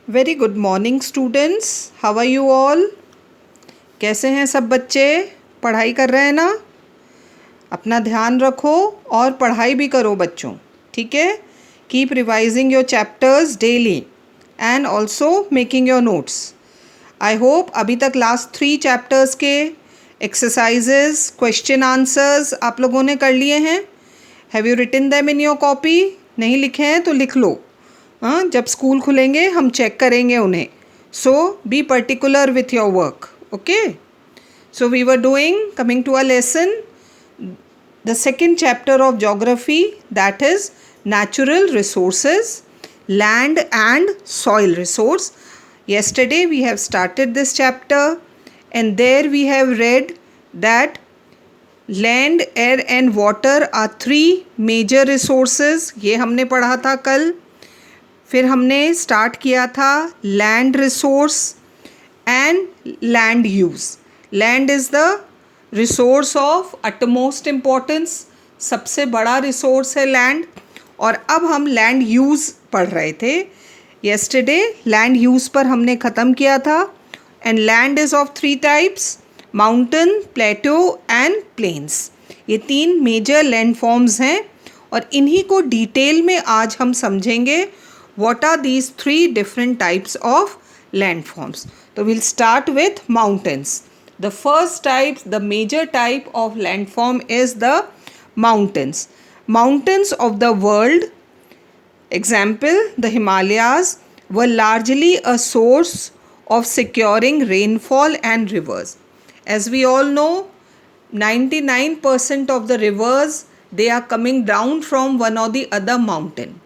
Very good morning students, how are you all. कैसे हैं सब बच्चे? पढ़ाई कर रहे हैं ना? अपना ध्यान रखो और पढ़ाई भी करो बच्चों, ठीक है। Keep revising your chapters daily and also making your notes. I hope अभी तक लास्ट 3 चैप्टर्स के एक्सरसाइजेज, क्वेश्चन आंसर्स आप लोगों ने कर लिए हैं। Have you written them in your copy? नहीं लिखे हैं तो लिख लो। हाँ, जब स्कूल खुलेंगे हम चेक करेंगे उन्हें। So be particular with your work, okay. So we were doing, coming to a lesson, the second chapter of geography, that is natural resources, land and soil resource. Yesterday we have started this chapter and there we have read that land, air and water are 3 major resources. ये हमने पढ़ा था कल। फिर हमने start किया था land resource and land use. Land is the resource of utmost importance, सबसे बड़ा रिसोर्स है लैंड। और अब हम लैंड यूज़ पढ़ रहे थे। येस्टरडे लैंड यूज़ पर हमने ख़त्म किया था। And land is of 3 types, mountain, plateau and plains. ये 3 मेजर लैंड फॉर्म्स हैं और इन्हीं को डिटेल में आज हम समझेंगे। What are these 3 different types of landforms? So we'll start with mountains. The first type, the major type of landform is the mountains. Mountains of the world, example, the Himalayas, were largely a source of securing rainfall and rivers. As we all know, 99% of the rivers, they are coming down from one or the other mountain.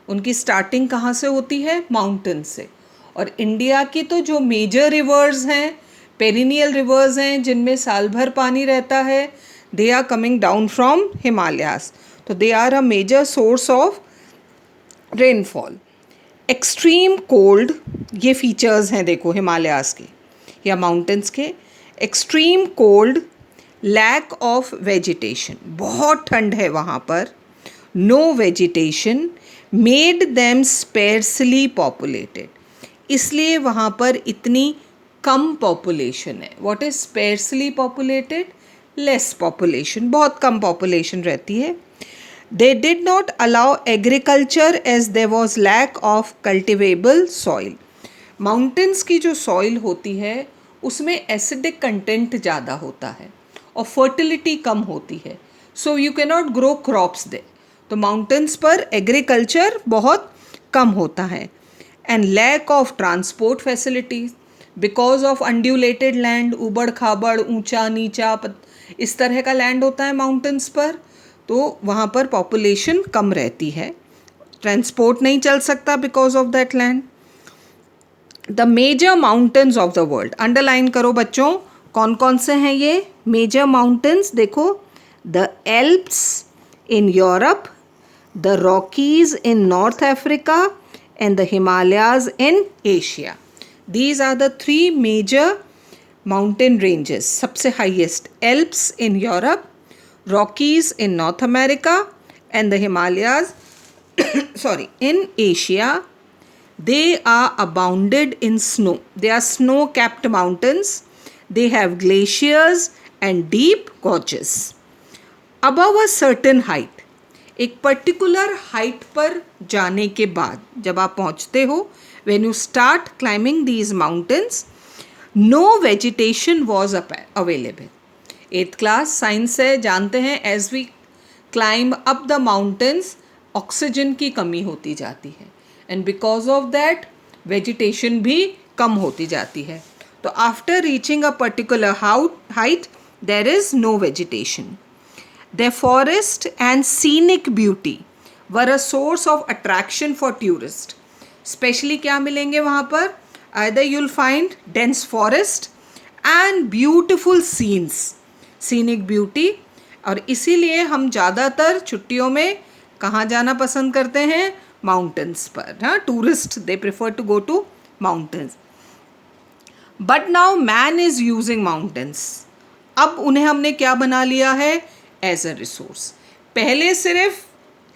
उनकी starting कहाँ से होती है? Mountain से। और India की तो जो मेजर रिवर्स हैं, पेरिनियल रिवर्स हैं जिनमें साल भर पानी रहता है, they are coming down from Himalayas. तो they are a major source of rainfall. Extreme cold, ये फीचर्स हैं देखो हिमालयास के या माउंटेन्स के। Extreme cold, lack of vegetation, बहुत ठंड है वहाँ पर, no vegetation, made them sparsely populated, इसलिए वहाँ पर इतनी कम पॉपुलेशन है। What is sparsely populated? Less population, बहुत कम पॉपुलेशन रहती है। They did not allow agriculture as there was lack of cultivable soil. Mountains की जो सॉइल होती है उसमें एसिडिक कंटेंट ज़्यादा होता है और फर्टिलिटी कम होती है, so you can not grow crops there. तो माउंटेन्स पर एग्रीकल्चर बहुत कम होता है। And lack of transport facilities because of undulated land, ऊबड़ खाबड़, ऊंचा नीचा, इस तरह का लैंड होता है माउंटेन्स पर, तो वहाँ पर पॉपुलेशन कम रहती है, ट्रांसपोर्ट नहीं चल सकता because of that land. The major mountains of the world, underline करो बच्चों कौन कौन से हैं ये मेजर माउंटेन्स। देखो, the Alps in Europe, the Rockies in North Africa and the Himalayas in Asia. These are the 3 major mountain ranges. सबसे highest Alps in Europe, Rockies in North America and the Himalayas sorry, in Asia. They are abounded in snow. They are snow-capped mountains. They have glaciers and deep gorges. Above a certain height, एक particular height पर जाने के बाद जब आप पहुंचते हो, when you start climbing these mountains, no vegetation was available. 8th class science से जानते हैं, as we climb up the mountains, oxygen की कमी होती जाती है and because of that vegetation भी कम होती जाती है। तो after reaching a particular height, there is no vegetation. Their forest and scenic beauty were a source of attraction for tourists. Specially क्या मिलेंगे वहाँ पर? Either you'll find dense forest and beautiful scenes, scenic beauty. और इसीलिए हम ज़्यादातर छुट्टियों में कहाँ जाना पसंद करते हैं? माउंटेन्स पर। हाँ, tourist they prefer to go to mountains. But now man is using mountains. अब उन्हें हमने क्या बना लिया है? As a resource. पहले सिर्फ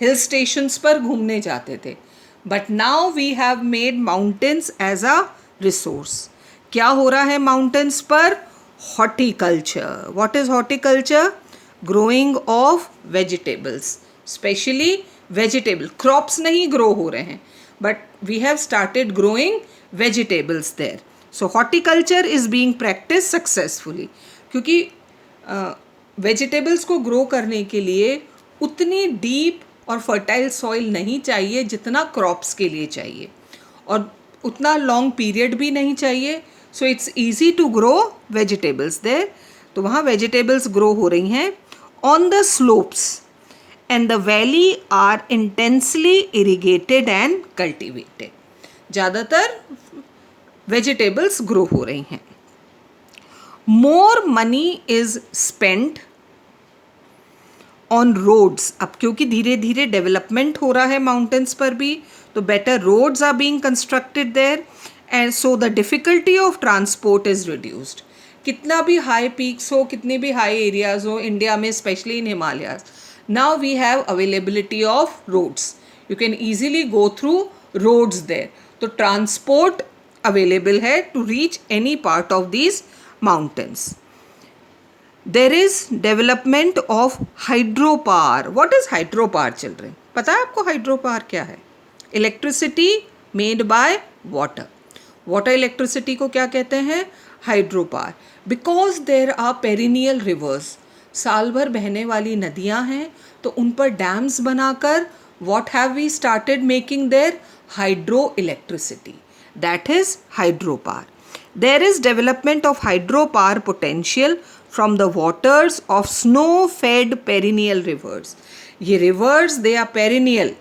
हिल स्टेशंस पर घूमने जाते थे, but now we have made mountains as a resource. क्या हो रहा है माउंटेन्स पर? Horticulture. What is horticulture? Growing of vegetables, specially vegetable. Crops नहीं ग्रो हो रहे हैं, but we have started growing vegetables there. So horticulture is being practice successfully. क्योंकि वेजिटेबल्स को ग्रो करने के लिए उतनी डीप और फर्टाइल सॉइल नहीं चाहिए जितना क्रॉप्स के लिए चाहिए, और उतना लॉन्ग पीरियड भी नहीं चाहिए. So it's easy to grow vegetables there. तो वहाँ वेजिटेबल्स ग्रो हो रही हैं. On the slopes and the valley are intensely irrigated and cultivated. ज़्यादातर वेजिटेबल्स ग्रो हो रही हैं. More money is spent on roads. अब क्योंकि धीरे धीरे डेवलपमेंट हो रहा है माउंटेन्स पर भी, तो better roads are being constructed there, and so the difficulty of transport is reduced. कितना भी हाई पीक्स हो, कितने भी हाई एरियाज हो इंडिया में, specially in Himalayas, now we have availability of roads. You can easily go through roads there. तो transport available है to reach any part of these mountains. There is development of hydropower. What is hydropower, children? पता है आपको hydropower क्या है? Electricity made by water. Water electricity को क्या कहते हैं? Hydropower. Because there are perennial rivers. साल भर बहने वाली नदियाँ हैं, तो उन पर डैम्स बनाकर what have we started making there? Hydroelectricity. That is hydropower. There is development of hydropower potential from the waters of snow-fed perennial rivers. ये rivers they are perennial.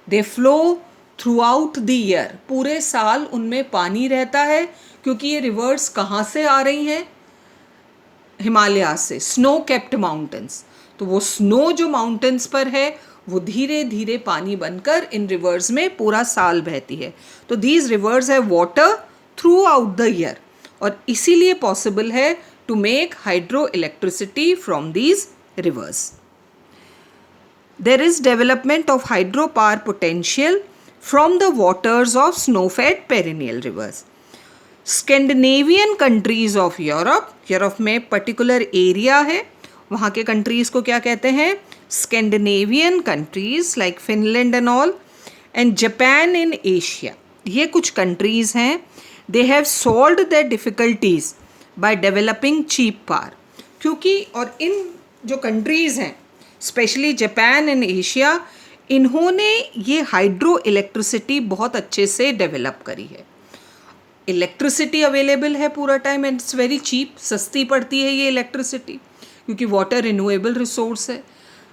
They flow throughout the year. पूरे साल उनमें पानी रहता है, क्योंकि ये rivers कहाँ से आ रही हैं? हिमालय से, स्नो केप्ट माउंटेन्स. तो वो स्नो जो माउंटेन्स पर है वो धीरे धीरे पानी बनकर इन रिवर्स में पूरा साल बहती है. तो these rivers have water throughout the year, और इसीलिए पॉसिबल है to make hydro electricity from these rivers. There is development of hydro power potential from the waters of snow fed perennial rivers. Scandinavian countries of Europe, Europe में particular area है, वहाँ के countries को क्या कहते हैं? Scandinavian countries like Finland and all, and Japan in Asia. ये कुछ कंट्रीज़ हैं. They have solved there difficulties by developing cheap power. क्योंकि और इन जो कंट्रीज़ हैं, स्पेशली जापान एंड एशिया, इन्होंने ये हाइड्रो इलेक्ट्रिसिटी बहुत अच्छे से डेवलप करी है. इलेक्ट्रिसिटी अवेलेबल है पूरा time and it's very cheap. सस्ती पड़ती है ये इलेक्ट्रिसिटी, क्योंकि वाटर रिन्यूएबल रिसोर्स है,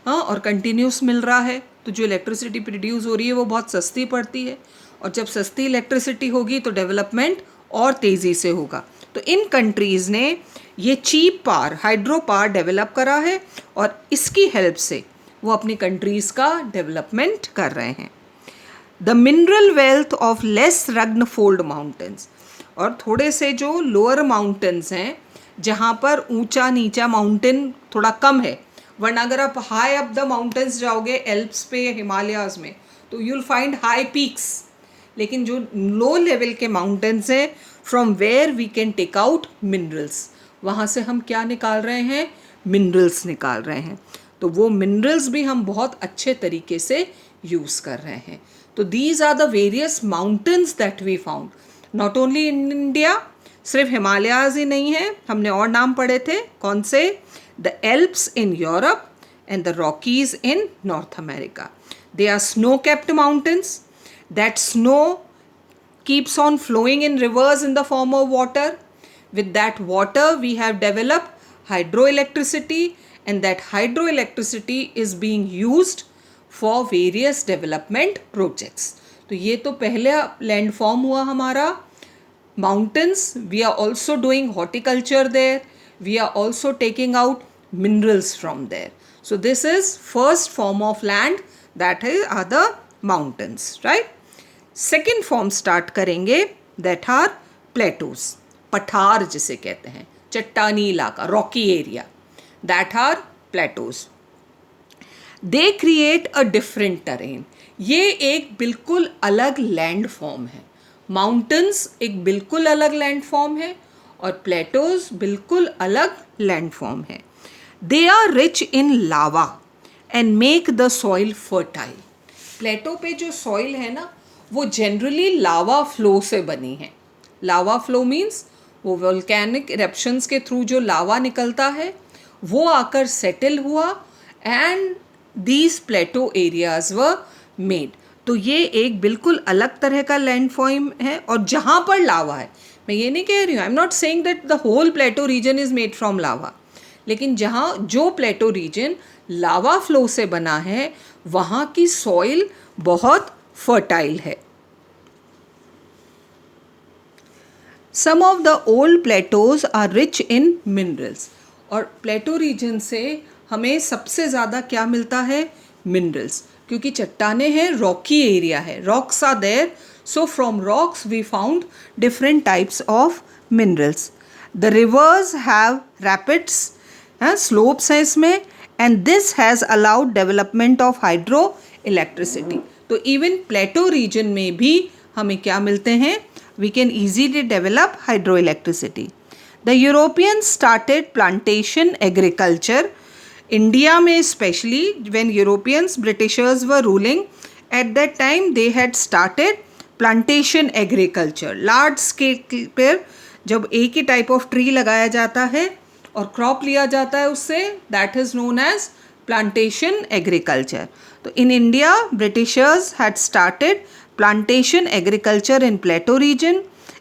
हाँ, और कंटिन्यूस मिल रहा है. तो जो इलेक्ट्रिसिटी प्रोड्यूस हो रही है वो बहुत सस्ती पड़ती है, और जब सस्ती इलेक्ट्रिसिटी होगी तो डेवलपमेंट और तेज़ी से होगा. तो इन कंट्रीज़ ने ये cheap power, hydro power develop करा है, और इसकी हेल्प से वो अपनी कंट्रीज़ का डेवलपमेंट कर रहे हैं. The mineral wealth of less rugged fold mountains. और थोड़े से जो लोअर माउंटेन्स हैं, जहाँ पर ऊंचा नीचा माउंटेन थोड़ा कम है, वरना अगर आप हाई अप द माउंटेन्स जाओगे एल्प्स पे, हिमालयाज़ में, तो you will find high peaks. लेकिन जो लो लेवल के माउंटेन्स हैं, from where we can take out minerals, वहाँ से हम क्या निकाल रहे हैं? मिनरल्स निकाल रहे हैं. तो वो मिनरल्स भी हम बहुत अच्छे तरीके से यूज़ कर रहे हैं. तो these are the various mountains that we found not only in India. सिर्फ हिमालयाज़ ही नहीं है, हमने और नाम पढ़े थे. कौन से? The Alps in Europe and the Rockies in North America. They are snow capped mountains. That snow keeps on flowing in rivers in the form of water. With that water we have developed hydroelectricity, and that hydroelectricity is being used for various development projects. तो ये तो पहले land form हुआ हमारा. Mountains, we are also doing horticulture there, we are also taking out minerals from there. So this is first form of land, that is are the mountains, right. Second form start करेंगे, that are plateaus, पठार जिसे कहते हैं, चट्टानी इलाका, rocky area, that are plateaus. They create a different terrain. ये एक बिल्कुल अलग लैंड फॉर्म है। माउंटेन्स एक बिल्कुल अलग लैंड फॉर्म है और प्लेटोज बिल्कुल अलग लैंड फॉर्म है। They are rich in lava and make the soil fertile. Plateau पे जो सॉइल है ना वो जनरली लावा फ्लो से बनी है। लावा फ्लो मीन्स वो वोल्केनिक इरप्शंस के थ्रू जो लावा निकलता है वो आकर सेटल हुआ and these plateau areas were made. तो ये एक बिल्कुल अलग तरह का लैंड फॉर्म है। और जहाँ पर लावा है, मैं ये नहीं कह रही हूँ, I am not saying that the whole plateau region is made from lava, लेकिन जहाँ जो प्लेटो रीजन लावा फ्लो से बना है वहाँ की सॉइल बहुत फर्टाइल है। Some of the old plateaus are rich in minerals. और प्लेटो रीजन से हमें सबसे ज़्यादा क्या मिलता है? मिनरल्स, क्योंकि चट्टाने हैं, रॉकी एरिया है, rocks are there, so from rocks we found different types of minerals. The rivers have rapids, slopes हैं इसमें, and this has allowed development of hydro electricity. तो इवन प्लेटो रीजन में भी हमें क्या मिलते हैं? We can easily develop hydroelectricity. The Europeans started plantation agriculture. India में especially when Europeans, Britishers were ruling, at that time they had started plantation agriculture. Large scale पर जब एक ही type of tree लगाया जाता है और crop लिया जाता है उससे, that is known as plantation agriculture. तो in India, Britishers had started plantation agriculture in Plateau region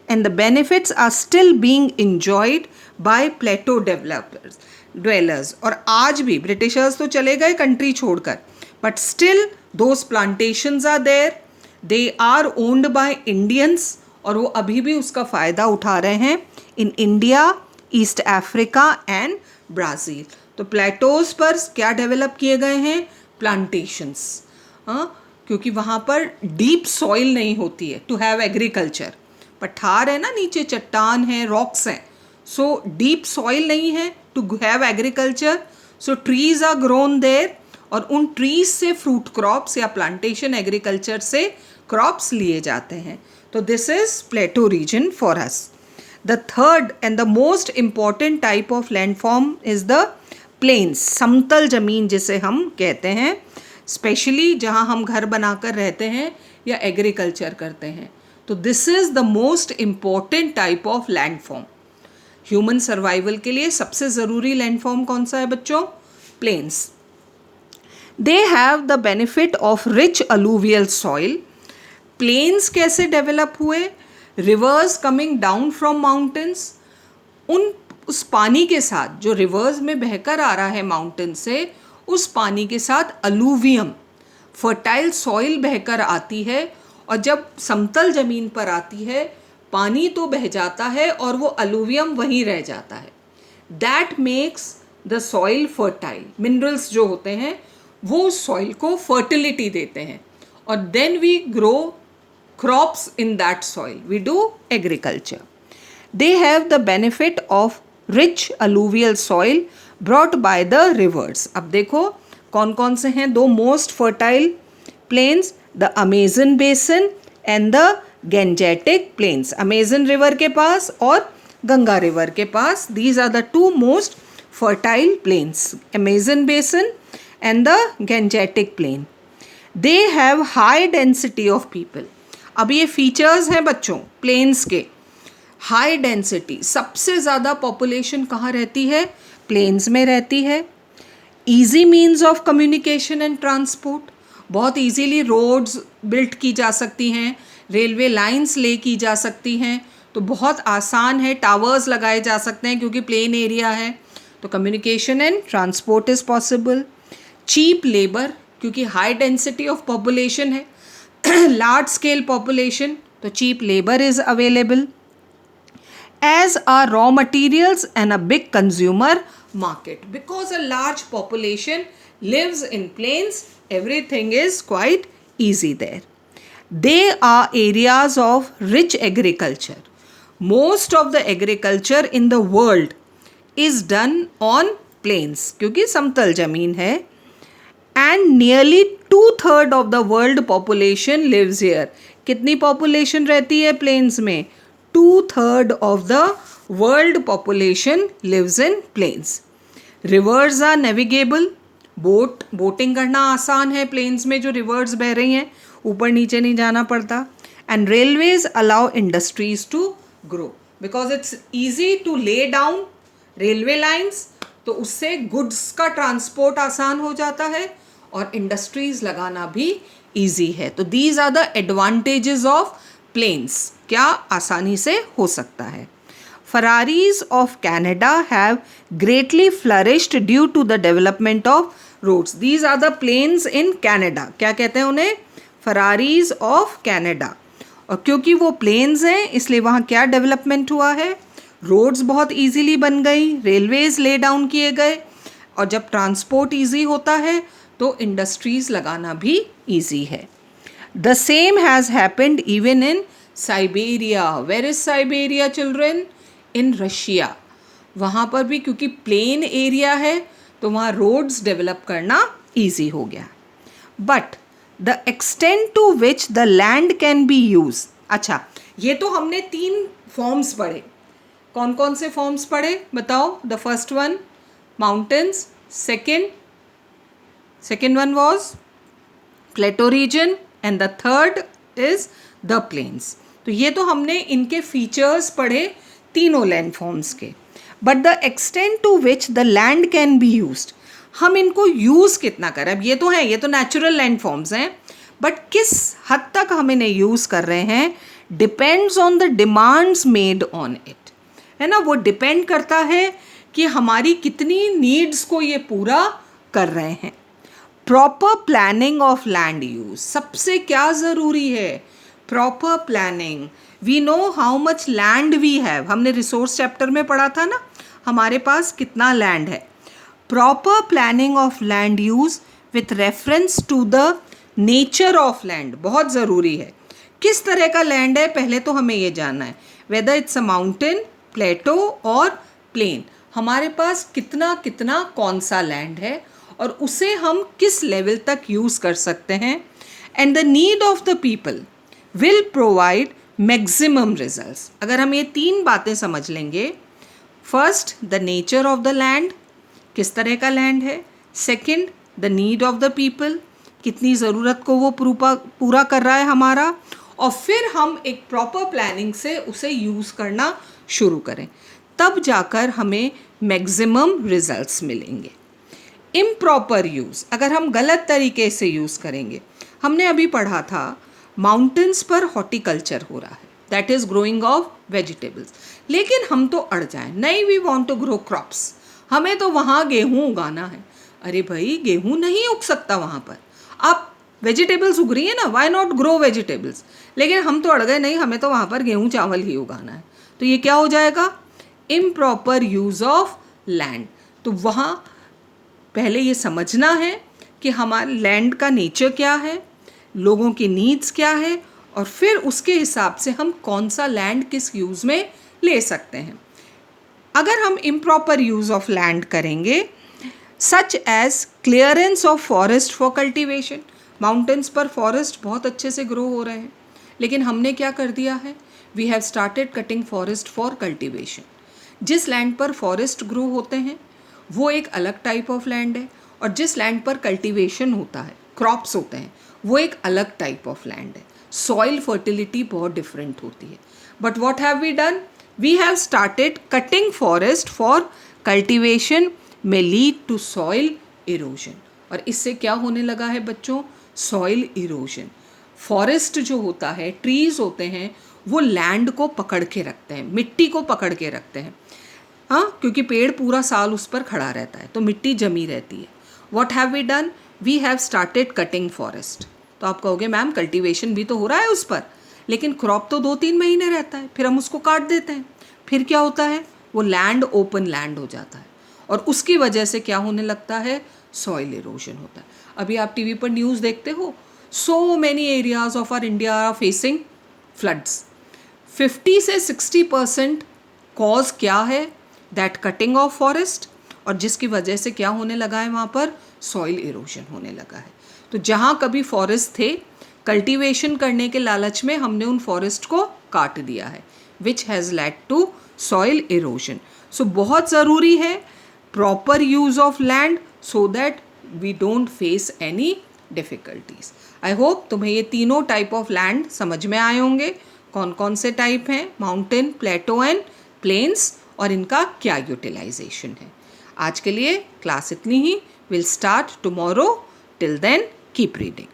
and the benefits are still being enjoyed by Plateau dwellers. और आज भी ब्रिटिशर्स तो चले गए कंट्री छोड़कर, but still those plantations are there, they are owned by Indians और वो अभी भी उसका फ़ायदा उठा रहे हैं in India, East Africa and Brazil. तो प्लेटोज पर क्या डेवलप किए गए हैं? प्लांटेशंस। क्योंकि वहाँ पर डीप सॉइल नहीं होती है टू हैव एग्रीकल्चर। पठार है ना, नीचे चट्टान है, रॉक्स हैं, सो डीप सॉइल नहीं है to have agriculture, so trees are grown there और उन ट्रीज से फ्रूट क्रॉप्स या प्लांटेशन एग्रीकल्चर से क्रॉप्स लिए जाते हैं। तो this is plateau region for us. The third and the most important type of landform is the plains, समतल जमीन जिसे हम कहते हैं, स्पेशली जहाँ हम घर बनाकर रहते हैं या एग्रीकल्चर करते हैं। तो this is the most important type of landform. Human survival के लिए सबसे ज़रूरी लैंडफॉर्म कौन सा है बच्चों? Plains. They have the benefit of rich alluvial soil. Plains कैसे डेवलप हुए? Rivers coming down from mountains, उस पानी के साथ जो रिवर्स में बहकर आ रहा है माउंटेन से, उस पानी के साथ अलूवियम फर्टाइल सॉइल बहकर आती है और जब समतल ज़मीन पर आती है पानी तो बह जाता है और वो अलूवियम वहीं रह जाता है। That makes the soil fertile. Minerals जो होते हैं वो सॉइल को फर्टिलिटी देते हैं और then we grow crops in that soil, we do agriculture. They have the benefit of rich alluvial soil brought by the rivers. अब देखो कौन कौन से हैं दो most fertile plains? The Amazon basin and the Gangetic plains. Amazon river के पास और गंगा रिवर के पास, these are the two most fertile plains, Amazon basin and the Gangetic plain. They have high density of people. अब ये features हैं बच्चों planes के। हाई डेंसिटी, सबसे ज़्यादा पॉपुलेशन कहाँ रहती है? प्लेन्स में रहती है। Easy means of communication and transport, बहुत ईजीली रोड्स बिल्ट की जा सकती हैं, रेलवे लाइंस ले की जा सकती हैं, तो बहुत आसान है, टावर्स लगाए जा सकते हैं क्योंकि प्लेन एरिया है, तो communication and transport is possible. Cheap labour, क्योंकि हाई डेंसिटी ऑफ पॉपुलेशन है, लार्ज स्केल पॉपुलेशन, तो cheap labour is available. As are raw materials and a big consumer market. Because a large population lives in plains, everything is quite easy there. They are areas of rich agriculture. Most of the agriculture in the world is done on plains, क्योंकि समतल जमीन है। And nearly 2/3 of the world population lives here. कितनी population रहती है plains में? 2/3 of the world population lives in plains. Rivers are navigable. Boating करना आसान है प्लेन्स में जो रिवर्स बह रही हैं, ऊपर नीचे नहीं जाना पड़ता. And railways allow industries to grow because it's easy to lay down railway lines, तो उससे गुड्स का ट्रांसपोर्ट आसान हो जाता है और इंडस्ट्रीज लगाना भी ईजी है. तो these are the advantages of plains. क्या आसानी से हो सकता है. Ferraris of Canada have greatly flourished due to the development of roads. These are the planes in Canada. क्या कहते हैं उन्हें? Ferraris of Canada. और क्योंकि वो प्लेन्स हैं इसलिए वहाँ क्या डेवलपमेंट हुआ है? रोड्स बहुत इजीली बन गई, रेलवेज ले डाउन किए गए, और जब ट्रांसपोर्ट इजी होता है तो इंडस्ट्रीज लगाना भी इजी है. The same has happened even in Siberia. Where is Siberia children? In Russia. वहाँ पर भी क्योंकि प्लेन एरिया है तो वहाँ रोड्स डेवलप करना ईजी हो गया. But the extent to which the land can be use. अच्छा, ये तो हमने 3 फॉर्म्स पढ़े. कौन कौन से फॉर्म्स पढ़े बताओ? The first one mountains, second one was plateau region and the third is the plains. तो ये तो हमने इनके फीचर्स पढ़े तीनों लैंड फॉर्म्स के. But the extent to which the land can be used, हम इनको यूज़ कितना करें? अब ये तो है, ये तो नेचुरल लैंड फॉर्म्स हैं, बट किस हद तक हम इन्हें यूज़ कर रहे हैं depends on the demands made on it, है ना. वो डिपेंड करता है कि हमारी कितनी नीड्स को ये पूरा कर रहे हैं. Proper planning of land use. सबसे क्या ज़रूरी है? Proper planning. We know how much land we have. हमने रिसोर्स चैप्टर में पढ़ा था ना, हमारे पास कितना लैंड है. Proper planning of land use with reference to the nature of land बहुत ज़रूरी है. किस तरह का लैंड है पहले तो हमें ये जानना है. वेदर इट्स अ माउंटेन, प्लेटो और प्लेन, हमारे पास कितना कितना कौन सा लैंड है और उसे हम किस लेवल तक यूज़ कर सकते हैं. And the need of the people will provide maximum results. अगर हम ये 3 बातें समझ लेंगे, first the nature of the land, किस तरह का लैंड है. Second the need of the people, कितनी ज़रूरत को वो पूरा कर रहा है हमारा, और फिर हम एक प्रॉपर प्लानिंग से उसे यूज़ करना शुरू करें, तब जाकर हमें मैक्सिमम रिजल्ट्स मिलेंगे. इम्प्रॉपर यूज़, अगर हम गलत तरीके से यूज़ करेंगे, हमने अभी पढ़ा था माउंटेन्स पर हॉर्टिकल्चर हो रहा है, that is growing of vegetables, लेकिन हम तो अड़ जाएं, नहीं we want to grow crops, हमें तो वहाँ गेहूँ उगाना है. अरे भाई, गेहूँ नहीं उग सकता वहाँ पर, आप वेजिटेबल्स उग रही है ना, वाई नॉट ग्रो वेजिटेबल्स. लेकिन हम तो अड़ गए, नहीं हमें तो वहाँ पर गेहूँ चावल ही उगाना है. तो ये क्या हो जाएगा? Improper use of land. तो वहाँ पहले ये समझना है कि हमारे लैंड का नेचर क्या है, लोगों की नीड्स क्या है, और फिर उसके हिसाब से हम कौन सा लैंड किस यूज़ में ले सकते हैं. अगर हम इम्प्रॉपर यूज़ ऑफ लैंड करेंगे, such as clearance of forest for cultivation, mountains पर फॉरेस्ट बहुत अच्छे से ग्रो हो रहे हैं, लेकिन हमने क्या कर दिया है? We have started cutting forest for cultivation. जिस लैंड पर फॉरेस्ट ग्रो होते हैं वो एक अलग टाइप ऑफ लैंड है, और जिस लैंड पर कल्टीवेशन होता है, क्रॉप्स होते हैं, वो एक अलग टाइप ऑफ लैंड है. सॉइल फर्टिलिटी बहुत डिफरेंट होती है. But what have we done? We have started cutting forest for cultivation में लीड टू सॉइल इरोजन. और इससे क्या होने लगा है बच्चों? Soil erosion. फॉरेस्ट जो होता है, ट्रीज होते हैं, वो लैंड को पकड़ के रखते हैं, मिट्टी को पकड़ के रखते हैं. हाँ, क्योंकि पेड़ पूरा साल उस पर खड़ा रहता है तो मिट्टी जमी रहती है. What have we done? We have started cutting forest. तो आप कहोगे मैम कल्टीवेशन भी तो हो रहा है उस पर, लेकिन क्रॉप तो 2-3 महीने रहता है, फिर हम उसको काट देते हैं. फिर क्या होता है? वो लैंड ओपन लैंड हो जाता है, और उसकी वजह से क्या होने लगता है? सॉइल इरोजन होता है. अभी आप टीवी पर न्यूज़ देखते हो, so many areas of our India are facing floods. 50 से 60% कॉज क्या है? दैट कटिंग ऑफ फॉरेस्ट, और जिसकी वजह से क्या होने लगा है वहाँ पर? सॉइल इरोजन होने लगा है। तो जहाँ कभी फॉरेस्ट थे, कल्टीवेशन करने के लालच में हमने उन फॉरेस्ट को काट दिया है, which has led to soil erosion. So बहुत ज़रूरी है proper use of land so that we don't face any difficulties. I hope तुम्हें ये तीनों टाइप ऑफ लैंड समझ में आए होंगे। कौन कौन से टाइप हैं, माउंटेन, प्लेटो एंड प्लेन्स, और इनका क्या यूटिलाइजेशन है। आज के लिए क्लास इतनी ही। Will start tomorrow. Till then keep reading.